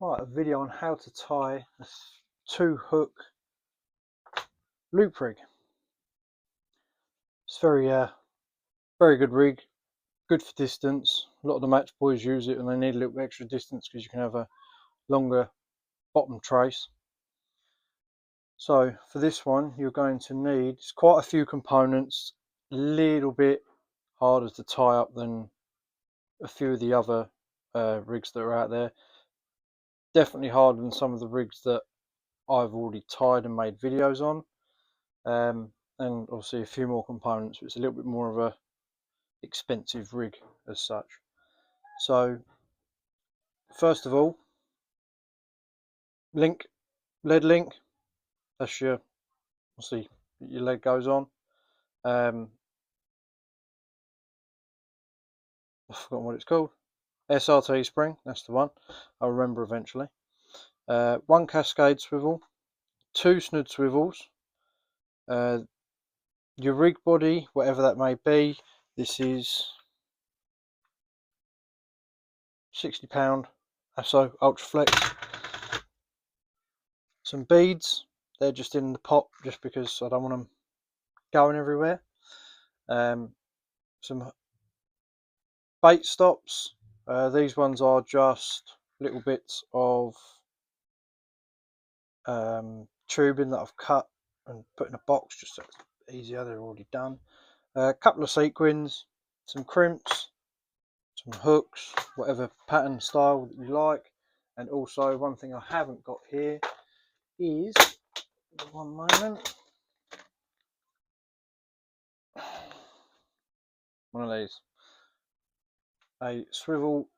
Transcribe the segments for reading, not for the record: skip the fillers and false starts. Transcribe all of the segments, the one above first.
Right, a video on how to tie a 2-hook loop rig. It's very good rig, good for distance. A lot of the match boys use it and they need a little bit extra distance because you can have a longer bottom trace. So for this one you're going to need quite a few components, a little bit harder to tie up than a few of the other rigs that are out there. Definitely harder than some of the rigs that I've already tied and made videos on. And obviously a few more components, but it's a little bit more of a expensive rig as such. So first of all, lead link, that's your, obviously your lead goes on. I've forgotten what it's called. SRT spring, that's the one. I'll remember eventually. 1 cascade swivel, 2 snood swivels, your rig body, whatever that may be. This is £60 ASSO Ultraflex. Some beads, they're just in the pot just because I don't want them going everywhere. Some bait stops. These ones are just little bits of tubing that I've cut and put in a box just so it's easier, they're already done. A couple of sequins, some crimps, some hooks, whatever pattern style that you like. And also one thing I haven't got here is, one moment, one of these, a swivel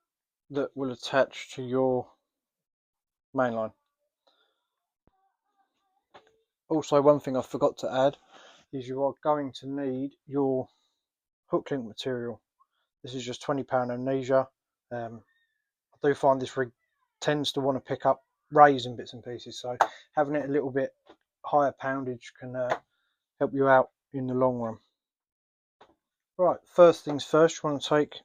that will attach to your main line. Also, one thing I forgot to add is you are going to need your hook link material. This is just £20 Amnesia. I do find this rig tends to want to pick up rays in bits and pieces, so having it a little bit higher poundage can help you out in the long run. Right, first things first, you want to take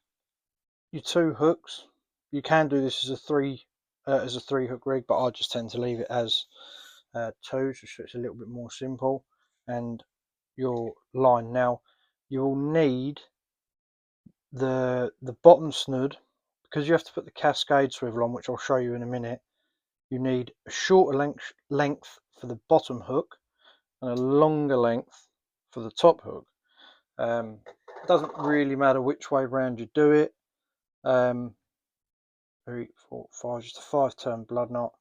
your 2 hooks. You can do this as a 3 hook rig, but I just tend to leave it as 2, so it's a little bit more simple. And your line, now you will need the bottom snood, because you have to put the cascade swivel on, which I'll show you in a minute. You need a shorter length for the bottom hook and a longer length for the top hook. It doesn't really matter which way around you do it. 3, 4, 5, just a 5-turn blood knot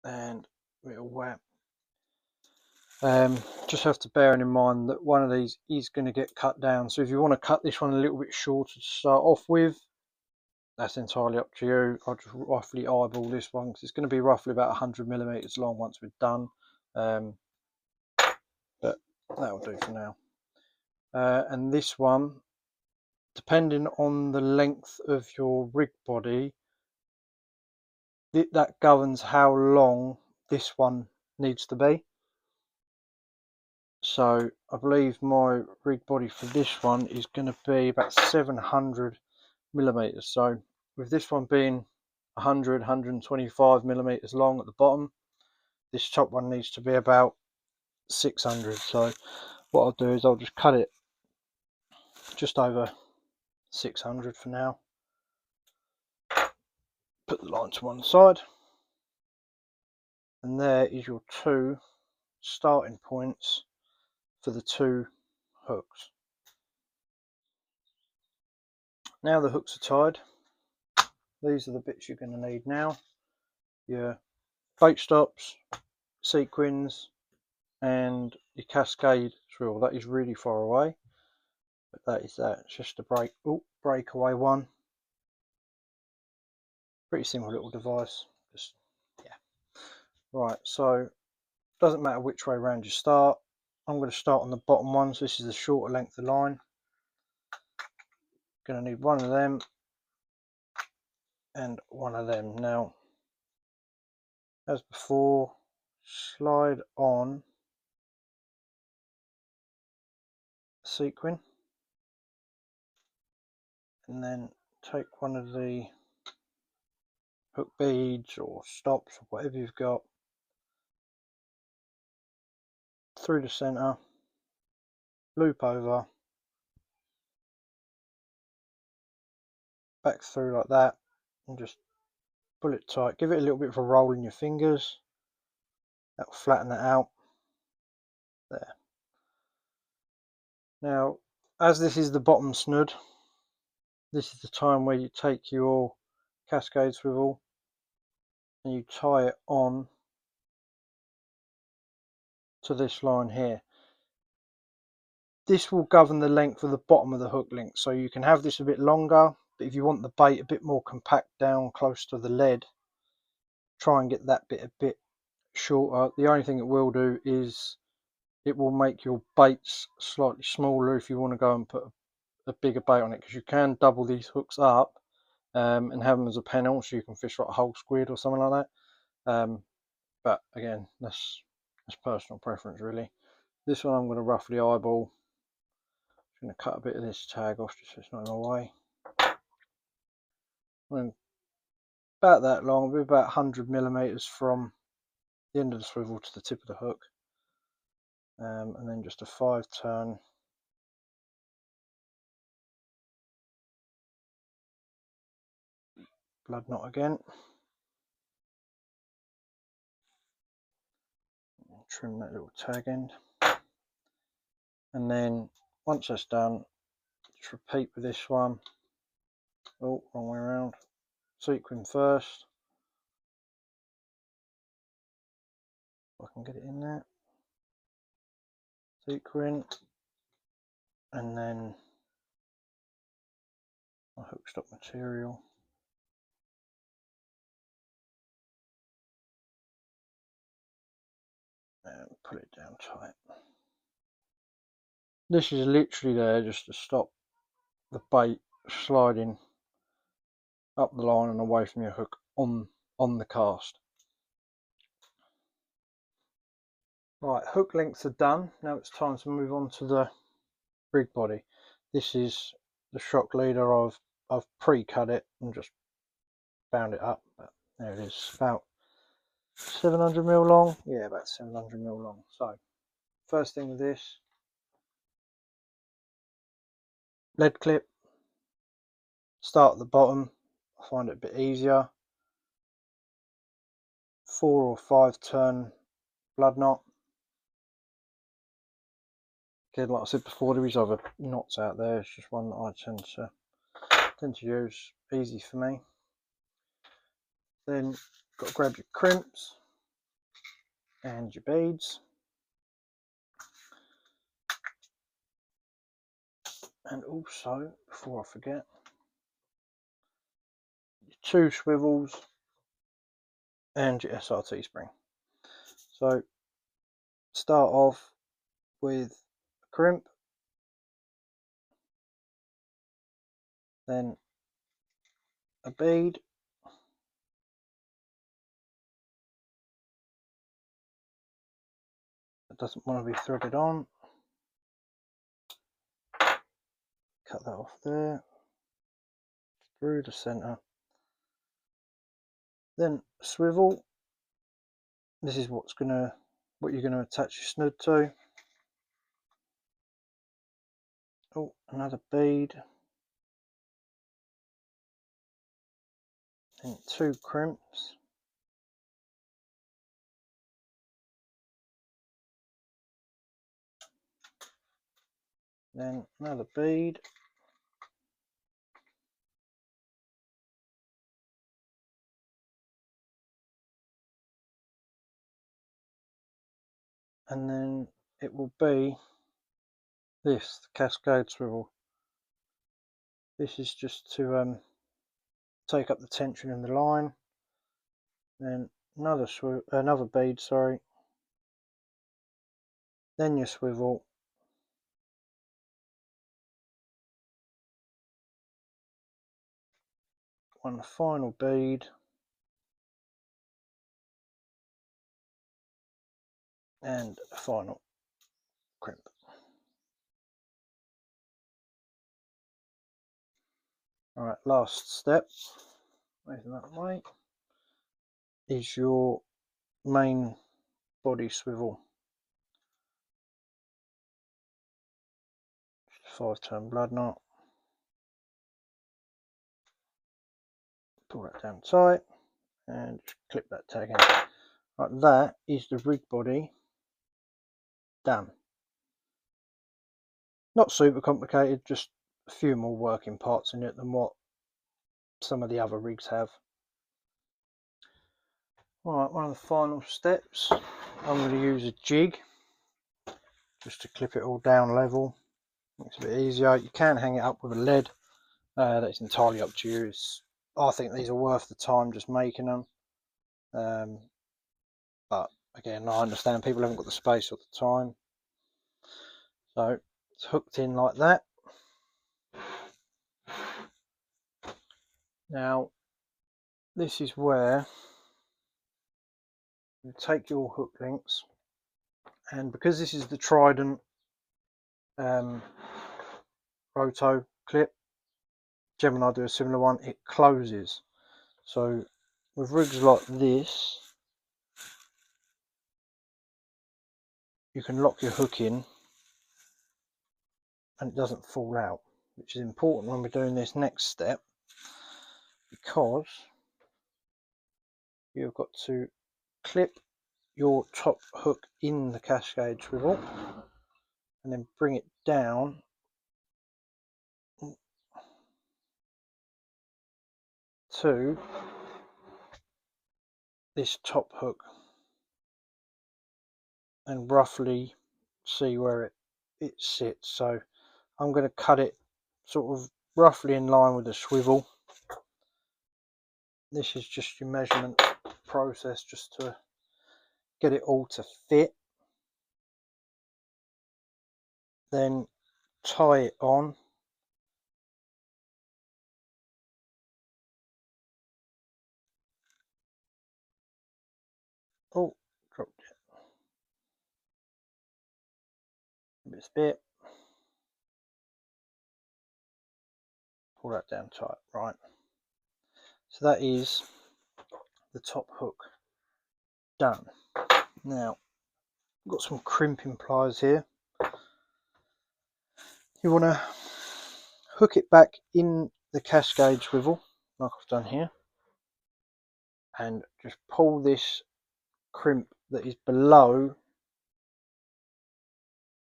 and a little whap. Just have to bear in mind that one of these is going to get cut down, so if you want to cut this one a little bit shorter to start off with, that's entirely up to you. I'll just roughly eyeball this one because it's going to be roughly about 100mm long once we're done, but that'll do for now. And this one, depending on the length of your rig body, that governs how long this one needs to be. So I believe my rig body for this one is going to be about 700mm. So with this one being 125mm long at the bottom, this top one needs to be about 600. So what I'll do is I'll just cut it just over 600 for now. Put the line to one side, and there is your 2 starting points for the 2 hooks. Now the hooks are tied, these are the bits you're going to need now. Your bait stops, sequins, and your cascade swivel. That is really far away, but that is that. It's just a breakaway one. Pretty simple little device. Just, yeah. Right, so doesn't matter which way around you start. I'm going to start on the bottom one, so this is the shorter length of line. Going to need one of them and one of them. Now, as before, slide on the sequin and then take one of the hook beads or stops or whatever you've got through the center, loop over, back through like that, and just pull it tight. Give it a little bit of a roll in your fingers. That'll flatten it out. There. Now, as this is the bottom snood, this is the time where you take your cascade swivel and you tie it on to this line here. This will govern the length of the bottom of the hook link, so you can have this a bit longer, but if you want the bait a bit more compact down close to the lead, try and get that bit a bit shorter. The only thing it will do is it will make your baits slightly smaller if you want to go and put a bigger bait on it, because you can double these hooks up and have them as a pennel, so you can fish like a whole squid or something like that. But again, that's personal preference really. This one I'm going to roughly eyeball. I'm going to cut a bit of this tag off just so it's not in my way. And about that long, it'll be about 100 millimeters from the end of the swivel to the tip of the hook, and then just a 5-turn blood knot again. Trim that little tag end, and then once that's done, just repeat with this one. Oh, wrong way around. Sequin first. If I can get it in there. Sequin, and then my hook stop material. And pull it down tight. This is literally there just to stop the bait sliding up the line and away from your hook on the cast. Right, hook lengths are done. Now it's time to move on to the rig body. This is the shock leader. I've pre-cut it and just bound it up, but there it is, about 700mm long. Yeah, about 700mm long. So first thing with this, lead clip, start at the bottom. I find it a bit easier. 4 or 5-turn blood knot. Again, like I said before, there is other knots out there. It's just one that I tend to use. Easy for me. Then got to grab your crimps and your beads, and also, before I forget, your 2 swivels and your SRT spring. So start off with a crimp, then a bead, that doesn't want to be threaded on, cut that off there, through the center, then a swivel. This is what you're gonna attach your snood to. Oh, another bead, and 2 crimps, then another bead, and then it will be this, the cascade swivel. This is just to take up the tension in the line. Then another bead, sorry. Then your swivel. One final bead. And a final crimp. Alright, last step. Moving that way. is your main body swivel. 5-turn blood knot. Pull that down tight and just clip that tag in. Right, that is the rig body done. Not super complicated, just a few more working parts in it than what some of the other rigs have. Right, one of the final steps, I'm going to use a jig just to clip it all down level. Makes it a bit easier. You can hang it up with a lead. That's entirely up to you. I think these are worth the time just making them. But again, I understand people haven't got the space or the time. So it's hooked in like that. Now, this is where you take your hook links, and because this is the Trident Roto clip, Gemini do a similar one, it closes. So with rigs like this, you can lock your hook in and it doesn't fall out, which is important when we're doing this next step, because you've got to clip your top hook in the Cascade swivel and then bring it down to this top hook and roughly see where it sits. So I'm going to cut it sort of roughly in line with the swivel. This is just your measurement process just to get it all to fit. Then tie it on. Oh, dropped it. This bit. Pull that down tight. Right. So that is the top hook done. Now, I've got some crimping pliers here. You want to hook it back in the Cascade swivel, like I've done here, and just pull this crimp that is below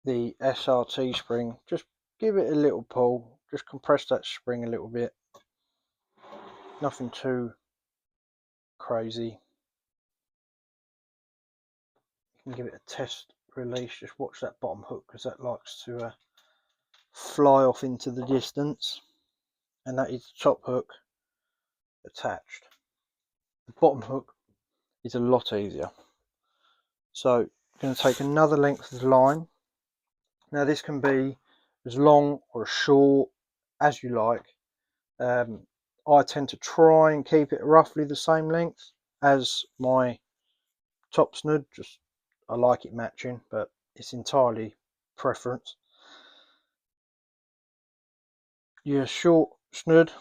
the SRT spring. Just give it a little pull, just compress that spring a little bit. Nothing too crazy. You can give it a test release. Just watch that bottom hook, because that likes to fly off into the distance, and that is the top hook attached. The bottom hook is a lot easier. So I'm going to take another length of line. Now this can be as long or as short as you like. I tend to try and keep it roughly the same length as my top snood. Just I like it matching, but it's entirely preference. Your short snood,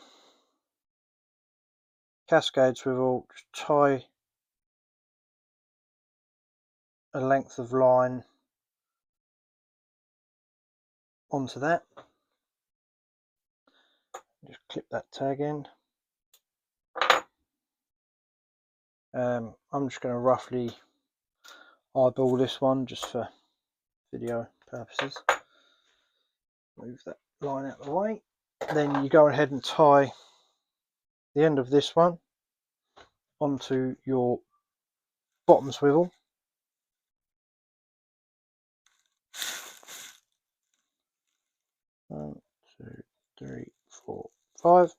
Cascade swivel, just tie a length of line onto that. Just clip that tag in. I'm just going to roughly eyeball this one just for video purposes. Move that line out of the way. Then you go ahead and tie the end of this one onto your bottom swivel. One, two, three, four, five.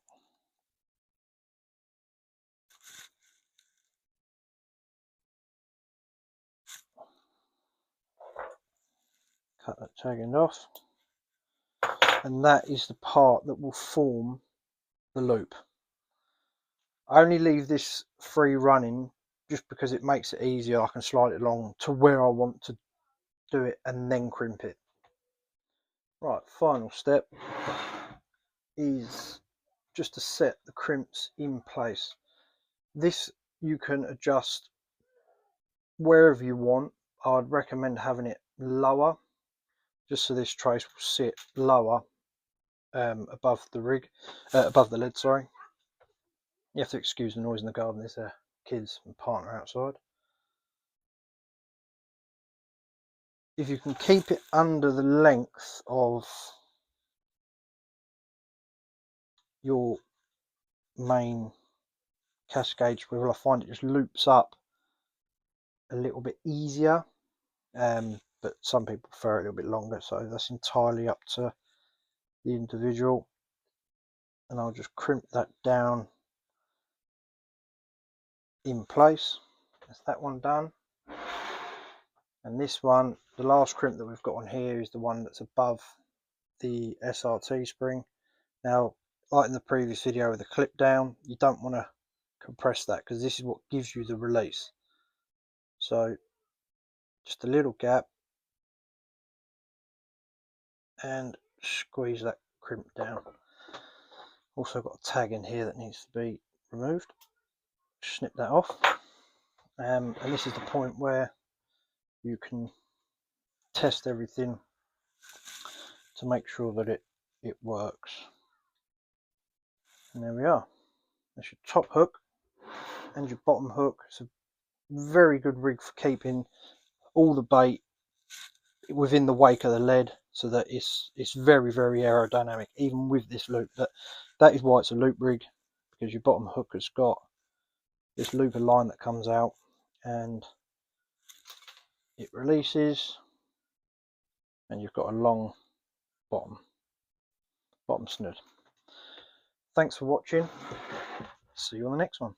Cut that tag end off, and that is the part that will form the loop. I only leave this free running just because it makes it easier. I can slide it along to where I want to do it and then crimp it. Right, final step is just to set the crimps in place. This you can adjust wherever you want. I'd recommend having it lower, just so this trace will sit lower above the rig, above the lid, sorry. You have to excuse the noise in the garden, there's kids and partner outside. If you can keep it under the length of your main cascade swivel, I find it just loops up a little bit easier, but some people prefer it a little bit longer, so that's entirely up to the individual. And I'll just crimp that down in place. That's that one done. And this one, the last crimp that we've got on here, is the one that's above the SRT spring. Now, like in the previous video with the clip down, you don't want to compress that, because this is what gives you the release. So just a little gap and squeeze that crimp down. Also got a tag in here that needs to be removed. Snip that off. And this is the point where you can test everything to make sure that it works. And there we are. That's your top hook and your bottom hook. It's a very good rig for keeping all the bait within the wake of the lead, so that it's very, very aerodynamic, even with this loop. That is why it's a loop rig, because your bottom hook has got this looper line that comes out and it releases, and you've got a long bottom snood. Thanks for watching. See you on the next one.